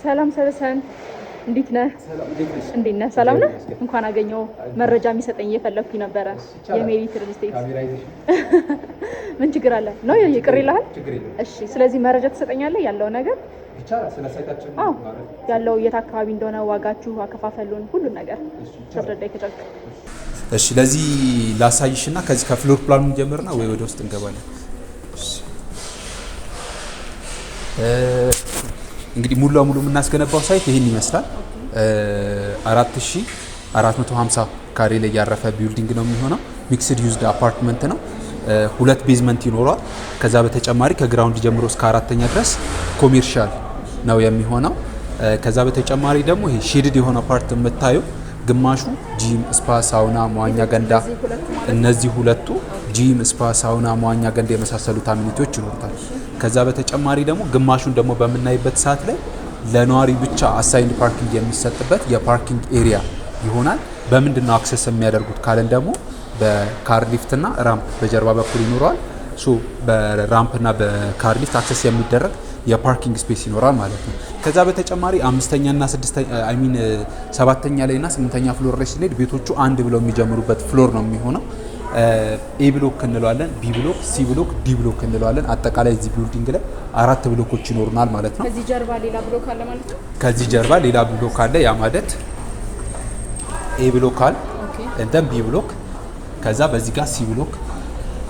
ሰላም ሰበሰን እንዴት ነህ? እንዴት ነህ? ሰላም ነህ? እንኳን አገኘው። መረጃ የሚሰጠኝ እየፈለኩኝ ነበረ። የሜሪት ሪል ስቴት ምን ችግር አለ ነው? ይቅር ይልሃል? እሺ፣ ስለዚህ መረጃ ትሰጠኛለህ ያለው ነገር ያለው የት አካባቢ እንደሆነ ዋጋችሁ፣ አከፋፈሉን፣ ሁሉን ነገር ተረዳይ ከጨርቅ። እሺ፣ ለዚህ ላሳይሽና ከዚህ ከፍሎር ፕላኑ ጀምርና ወይ ወደ ውስጥ እንገባለን። እንግዲህ ሙሉ ለሙሉ የምናስገነባው ሳይት ይሄን ይመስላል። 4450 ካሬ ላይ ያረፈ ቢልዲንግ ነው የሚሆነው። ሚክስድ ዩዝድ አፓርትመንት ነው። ሁለት ቤዝመንት ይኖረዋል። ከዛ በተጨማሪ ከግራውንድ ጀምሮ እስከ አራተኛ ድረስ ኮሜርሻል ነው የሚሆነው። ከዛ በተጨማሪ ደግሞ ይሄ ሼድድ የሆነ ፓርት የምታዩ ግማሹ ጂም፣ ስፓ፣ ሳውና፣ መዋኛ ገንዳ፣ እነዚህ ሁለቱ ጂም፣ ስፓ፣ ሳውና፣ መዋኛ ገንዳ የመሳሰሉት አሚኒቲዎች ይኖሩታል። ከዛ በተጨማሪ ደግሞ ግማሹን ደግሞ በምናይበት ሰዓት ላይ ለነዋሪ ብቻ አሳይንድ ፓርኪንግ የሚሰጥበት የፓርኪንግ ኤሪያ ይሆናል። በምንድን ነው አክሰስ የሚያደርጉት ካለን ደግሞ በካር ሊፍት እና ራምፕ በጀርባ በኩል ይኖረዋል። ሶ በራምፕ እና በካር ሊፍት አክሰስ የሚደረግ የፓርኪንግ ስፔስ ይኖራል ማለት ነው። ከዛ በተጨማሪ አምስተኛ እና ሰባተኛ ላይ እና ስምንተኛ ፍሎር ላይ ስንሄድ ቤቶቹ አንድ ብለው የሚጀምሩበት ፍሎር ነው የሚሆነው። ኤ ብሎክ እንለዋለን፣ ቢ ብሎክ፣ ሲ ብሎክ፣ ዲ ብሎክ እንለዋለን። አጠቃላይ እዚህ ቢልዲንግ ላይ 4 ብሎኮች ይኖሩናል ማለት ነው። ከዚህ ጀርባ ሌላ ብሎክ አለ ማለት ነው። ከዚህ ጀርባ ሌላ ብሎክ አለ። ያ ማለት ኤ ብሎክ አለ፣ እንትን ቢ ብሎክ፣ ከዛ በዚህ ጋር ሲ ብሎክ፣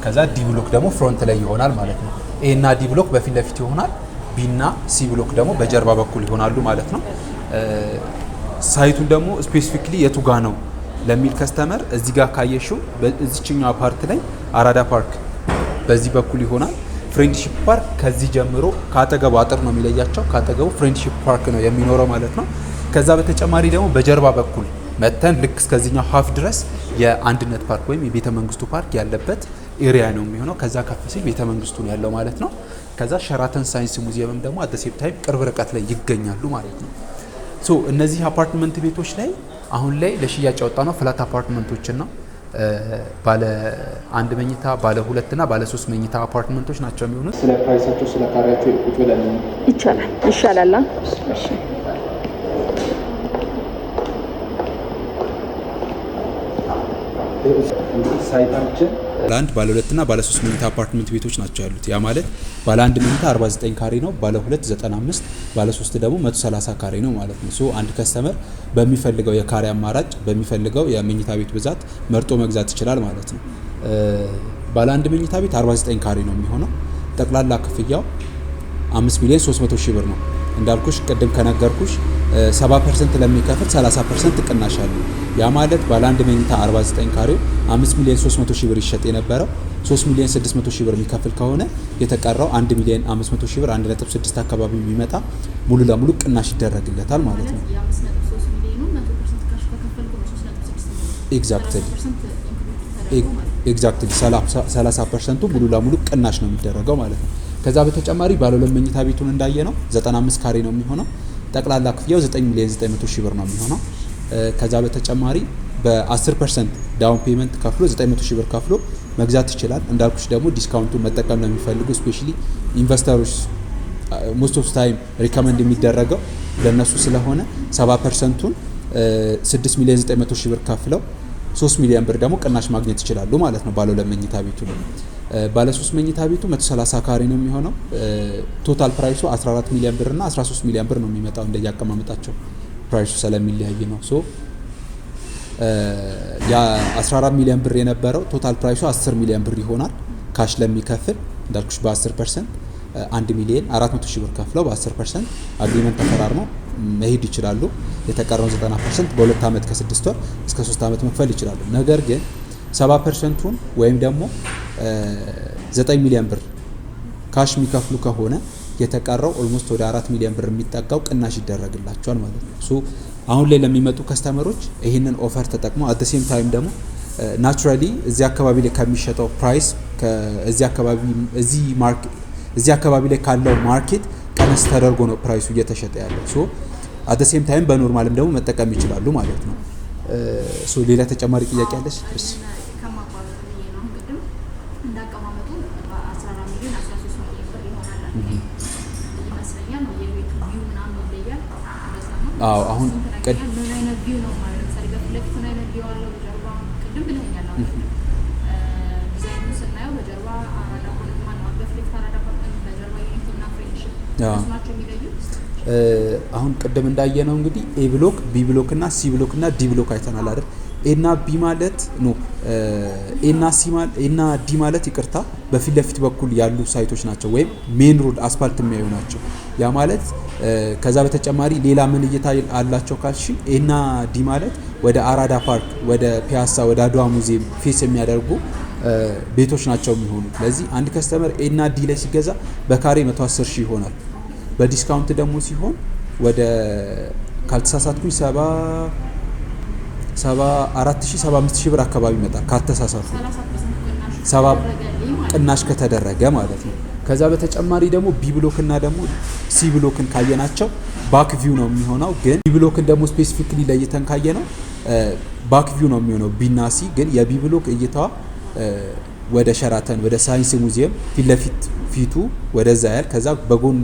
ከዛ ዲ ብሎክ ደግሞ ፍሮንት ላይ ይሆናል ማለት ነው። ኤ እና ዲ ብሎክ በፊት ለፊት ይሆናል። ቢ እና ሲ ብሎክ ደግሞ በጀርባ በኩል ይሆናሉ ማለት ነው። ሳይቱን ደግሞ ስፔሲፊክሊ የቱ ጋ ነው ለሚል ከስተመር እዚህ ጋር ካየሽው በዚህኛው ፓርት ላይ አራዳ ፓርክ በዚህ በኩል ይሆናል። ፍሬንድሺፕ ፓርክ ከዚህ ጀምሮ ካጠገቡ አጥር ነው የሚለያቸው፣ ካጠገቡ ፍሬንድሺፕ ፓርክ ነው የሚኖረው ማለት ነው። ከዛ በተጨማሪ ደግሞ በጀርባ በኩል መተን ልክ እስከዚህኛው ሀፍ ድረስ የአንድነት ፓርክ ወይም የቤተ መንግስቱ ፓርክ ያለበት ኤሪያ ነው የሚሆነው። ከዛ ከፍ ሲል ቤተ መንግስቱ ነው ያለው ማለት ነው። ከዛ ሸራተን ሳይንስ ሙዚየምም ደግሞ አደሴም ታይም ቅርብ ርቀት ላይ ይገኛሉ ማለት ነው። ሶ እነዚህ አፓርትመንት ቤቶች ላይ አሁን ላይ ለሽያጭ ያወጣ ነው ፍላት አፓርትመንቶችን ነው። ባለ አንድ መኝታ፣ ባለ ሁለት እና ባለ 3 መኝታ አፓርትመንቶች ናቸው የሚሆኑት። ስለ ፕራይሳቸው ስለ ካሬያቸው ቁጭ ብለን ይሻላል። እሺ ሳይታችን ባለ አንድ፣ ባለ ሁለት እና ባለ 3 መኝታ አፓርትመንት ቤቶች ናቸው ያሉት። ያ ማለት ባለ አንድ መኝታ 49 ካሬ ነው፣ ባለ ሁለት 95፣ ባለ 3 ደግሞ 130 ካሬ ነው ማለት ነው። ሶ አንድ ከስተመር በሚፈልገው የካሬ አማራጭ በሚፈልገው የመኝታ ቤት ብዛት መርጦ መግዛት ይችላል ማለት ነው። ባለ አንድ መኝታ ቤት 49 ካሬ ነው የሚሆነው። ጠቅላላ ክፍያው 5,300,000 ብር ነው። እንዳልኩሽ ቅድም ከነገርኩሽ 70% ለሚከፍል 30% ቅናሽ አለ። ያ ማለት ባለ አንድ መኝታ 49 ካሬው 5,300,000 ብር ይሸጥ የነበረው 3,600,000 ብር የሚከፍል ከሆነ የተቀረው 1,500,000 ብር 1.6 አካባቢ የሚመጣ ሙሉ ለሙሉ ቅናሽ ይደረግለታል ማለት ነው። ኤግዛክትሊ 30% ሙሉ ለሙሉ ቅናሽ ነው የሚደረገው ማለት ነው። ከዛ በተጨማሪ ባለ ሁለት መኝታ ቤቱን እንዳየ ነው 95 ካሬ ነው የሚሆነው። ጠቅላላ ክፍያው 9,900,000 ብር ነው የሚሆነው። ከዛ በተጨማሪ በ10% ዳውን ፔመንት ከፍሎ 900,000 ብር ከፍሎ መግዛት ይችላል። እንዳልኩሽ ደግሞ ዲስካውንቱን መጠቀም ነው የሚፈልጉ ስፔሻሊ ኢንቨስተሮች ሞስት ኦፍ ታይም ሪከመንድ የሚደረገው ለነሱ ስለሆነ 70%ቱን 6,900,000 ብር ከፍለው 3 ሚሊዮን ብር ደግሞ ቅናሽ ማግኘት ይችላሉ ማለት ነው። ባለ ሁለት መኝታ ቤቱ ነው። ባለ 3 መኝታ ቤቱ 130 ካሬ ነው የሚሆነው። ቶታል ፕራይሱ 14 ሚሊዮን ብር እና 13 ሚሊዮን ብር ነው የሚመጣው እንደያቀማመጣቸው ፕራይሱ ስለሚለያይ ነው። ሶ ያ 14 ሚሊዮን ብር የነበረው ቶታል ፕራይሱ 10 ሚሊዮን ብር ይሆናል። ካሽ ለሚከፍል እንዳልኩሽ በ10% 1,400,000 ብር ከፍለው በ10% አግሪመንት ተፈራርመው መሄድ ይችላሉ። የተቀረው 90% በ2 ዓመት ከ6 ወር እስከ 3 ዓመት መክፈል ይችላሉ። ነገር ግን 70%ቱን ወይም ደግሞ 9 ሚሊዮን ብር ካሽ የሚከፍሉ ከሆነ የተቀረው ኦልሞስት ወደ 4 ሚሊዮን ብር የሚጠጋው ቅናሽ ይደረግላቸዋል ማለት ነው። ሶ አሁን ላይ ለሚመጡ ከስተመሮች ይህንን ኦፈር ተጠቅመው አት ሴም ታይም ደግሞ ናቹራሊ እዚህ አካባቢ ላይ ከሚሸጠው ፕራይስ እዚህ አካባቢ ላይ ካለው ማርኬት ቀነስ ተደርጎ ነው ፕራይሱ እየተሸጠ ያለው። ሶ አት ሴም ታይም በኖርማልም ደግሞ መጠቀም ይችላሉ ማለት ነው። ሶ ሌላ ተጨማሪ ጥያቄ አለሽ? እሺ ይመስለኛል። የቤቱ ቪው ምናምን ይለያል። አዎ አሁን ምን አይነት ቪው ነው ማለት ለምሳሌ በፊት ለፊት ምን አይነት ቪው አለው በጀርባ ቅድም ብለኛል። ዲዛይኑ ስናየው በጀርባ አራዳ ኮንዶሚኒየም ነው። በፊት ለፊት አራዳ ኮንዶሚኒየም በጀርባ ዩኒቲ እና ፍሬንድሺፕ ናቸው የሚለዩት። አሁን ቅድም እንዳየነው እንግዲህ ኤ ብሎክ፣ ቢ ብሎክ እና ሲ ብሎክ እና ዲ ብሎክ አይተናል አይደል? ኤ እና ቢ ማለት ኖ ኤ እና ሲ ማለት ኤ እና ዲ ማለት ይቅርታ በፊት ለፊት በኩል ያሉ ሳይቶች ናቸው፣ ወይም ሜን ሮድ አስፋልት የሚያዩ ናቸው። ያ ማለት ከዛ በተጨማሪ ሌላ ምን እይታ አላቸው ካልሽ ኤ እና ዲ ማለት ወደ አራዳ ፓርክ፣ ወደ ፒያሳ፣ ወደ አድዋ ሙዚየም ፌስ የሚያደርጉ ቤቶች ናቸው የሚሆኑ። ስለዚህ አንድ ከስተመር ኤ እና ዲ ላይ ሲገዛ በካሬ 110 ሺህ ይሆናል። በዲስካውንት ደግሞ ሲሆን ወደ ካልተሳሳትኩኝ 74,000-75,000 ብር አካባቢ ይመጣል። ካልተሳሳትኩ 70 ቅናሽ ከተደረገ ማለት ነው። ከዛ በተጨማሪ ደግሞ ቢ ብሎክ እና ደግሞ ሲ ብሎክን ካየናቸው ባክ ቪው ነው የሚሆነው። ግን ቢ ብሎክን ደግሞ ስፔሲፊክሊ ለይተን ካየነው ባክ ቪው ነው የሚሆነው። ቢ እና ሲ ግን የቢ ብሎክ እይታዋ ወደ ሸራተን፣ ወደ ሳይንስ ሙዚየም ፊት ለፊት ፊቱ ወደዛ ያያል። ከዛ በጎን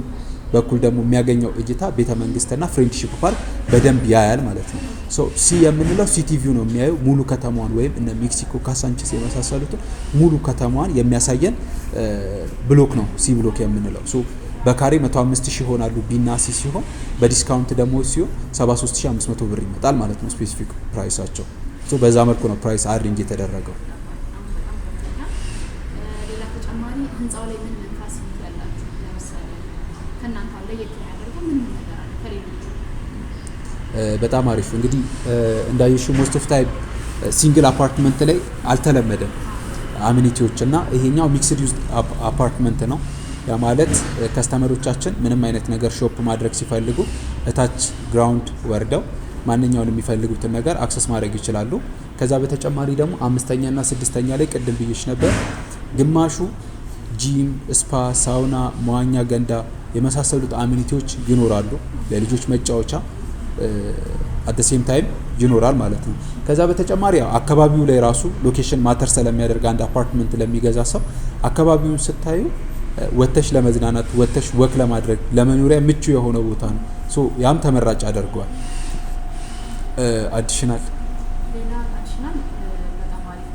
በኩል ደግሞ የሚያገኘው እይታ ቤተ መንግስትና ፍሬንድሺፕ ፓርክ በደንብ ያያል ማለት ነው። ሶ ሲ የምንለው ሲቲ ቪው ነው የሚያየው ሙሉ ከተማዋን፣ ወይም እነ ሜክሲኮ፣ ካሳንቺስ የመሳሰሉትን ሙሉ ከተማዋን የሚያሳየን ብሎክ ነው ሲ ብሎክ የምንለው። ሶ በካሬ 105,000 ይሆናሉ ቢና ሲ ሲሆን፣ በዲስካውንት ደግሞ ሲሆን 73,500 ብር ይመጣል ማለት ነው ስፔሲፊክ ፕራይሳቸው። ሶ በዛ መልኩ ነው ፕራይስ አድሪንግ የተደረገው። ሌላ ተጨማሪ ህንጻው ላይ ምን ፋሲሊቲ ያላችሁ ለምሳሌ ከእናንተ ለየት የሚያደርገው ምን ነገር አለ ከሌሎቹ? በጣም አሪፍ እንግዲህ እንዳየሽው ሞስት ኦፍ ታይም ሲንግል አፓርትመንት ላይ አልተለመደም አሚኒቲዎች እና ይሄኛው ሚክስድ ዩዝ አፓርትመንት ነው። ያ ማለት ከስተመሮቻችን ምንም አይነት ነገር ሾፕ ማድረግ ሲፈልጉ እታች ግራውንድ ወርደው ማንኛውን የሚፈልጉትን ነገር አክሰስ ማድረግ ይችላሉ። ከዛ በተጨማሪ ደግሞ 5ኛ እና 6ኛ ላይ ቅድም ብዬሽ ነበር ግማሹ ጂም፣ ስፓ፣ ሳውና፣ መዋኛ ገንዳ የመሳሰሉት አሚኒቲዎች ይኖራሉ። ለልጆች መጫወቻ አት ሴም ታይም ይኖራል ማለት ነው። ከዛ በተጨማሪ አካባቢው ላይ ራሱ ሎኬሽን ማተር ስለሚያደርግ አንድ አፓርትመንት ለሚገዛ ሰው አካባቢውን ስታዩ ወተሽ ለመዝናናት፣ ወተሽ ወክ ለማድረግ፣ ለመኖሪያ ምቹ የሆነ ቦታ ነው። ሶ ያም ተመራጭ አድርገዋል። አዲሽናል በጣም አሪፍ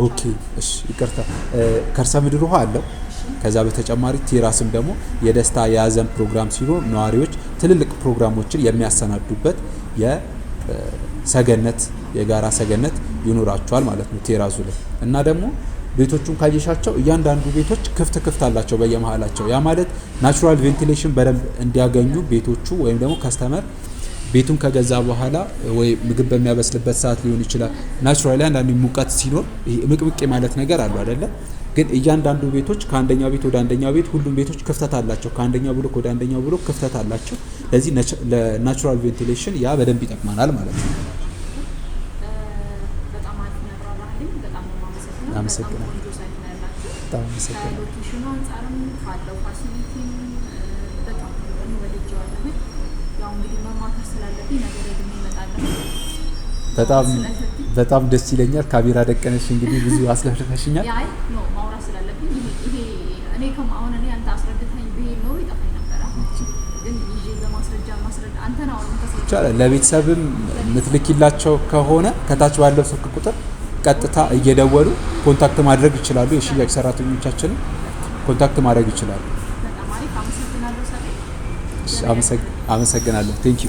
ኦኬ እሺ፣ ይቅርታ ከርሰ ምድር ውሃ አለው። ከዛ በተጨማሪ ቴራስም ደግሞ የደስታ የሀዘን ፕሮግራም ሲኖር ነዋሪዎች ትልልቅ ፕሮግራሞችን የሚያሰናዱበት የሰገነት የጋራ ሰገነት ይኖራቸዋል ማለት ነው ቴራሱ ላይ። እና ደግሞ ቤቶቹን ካየሻቸው እያንዳንዱ ቤቶች ክፍት አላቸው በየመሃላቸው። ያ ማለት ናቹራል ቬንቲሌሽን በደንብ እንዲያገኙ ቤቶቹ፣ ወይም ደግሞ ከስተመር ቤቱን ከገዛ በኋላ ወይ ምግብ በሚያበስልበት ሰዓት ሊሆን ይችላል። ናቹራሊ አንዳንድ ሙቀት ሲኖር ምቅምቅ ማለት ነገር አለው አይደለ? ግን እያንዳንዱ ቤቶች ከአንደኛው ቤት ወደ አንደኛው ቤት ሁሉም ቤቶች ክፍተት አላቸው። ከአንደኛው ብሎክ ወደ አንደኛው ብሎክ ክፍተት አላቸው። ለዚህ ለናቹራል ቬንቲሌሽን ያ በደንብ ይጠቅማናል ማለት ነው። በጣም አሪፍ ነው ያብራራልኝ። በጣም ነው የማመሰግነው። አመሰግናለሁ። በጣም አመሰግናለሁ። ከሎኬሽኑ አንጻርም ካለው ፋሲሊቲም በጣም ነው ወድጄዋለሁ። ያው እንግዲህ መማከር ስላለብኝ ነገር ደግሜ እመጣለሁ። በጣም ደስ ይለኛል። ካሜራ ደቀነሽ እንግዲህ ብዙ አስለፍልፈሽኛል። አይ ኖ ማውራት ስላለብኝ ይሄ እኔ ከማሁን እኔ አንተ አስረድተኝ ብሄድ ኖሮ ይጠፋኝ ነበር። ግን ይዤ በማስረጃ አንተን አሁን ይቻላል። ለቤተሰብም የምትልኪላቸው ከሆነ ከታች ባለው ስልክ ቁጥር ቀጥታ እየደወሉ ኮንታክት ማድረግ ይችላሉ። የሽያጭ ሰራተኞቻችንን ኮንታክት ማድረግ ይችላሉ። በጣም አሪፍ አመሰግናለሁ። አመሰግናለሁ። ቴንክ ዩ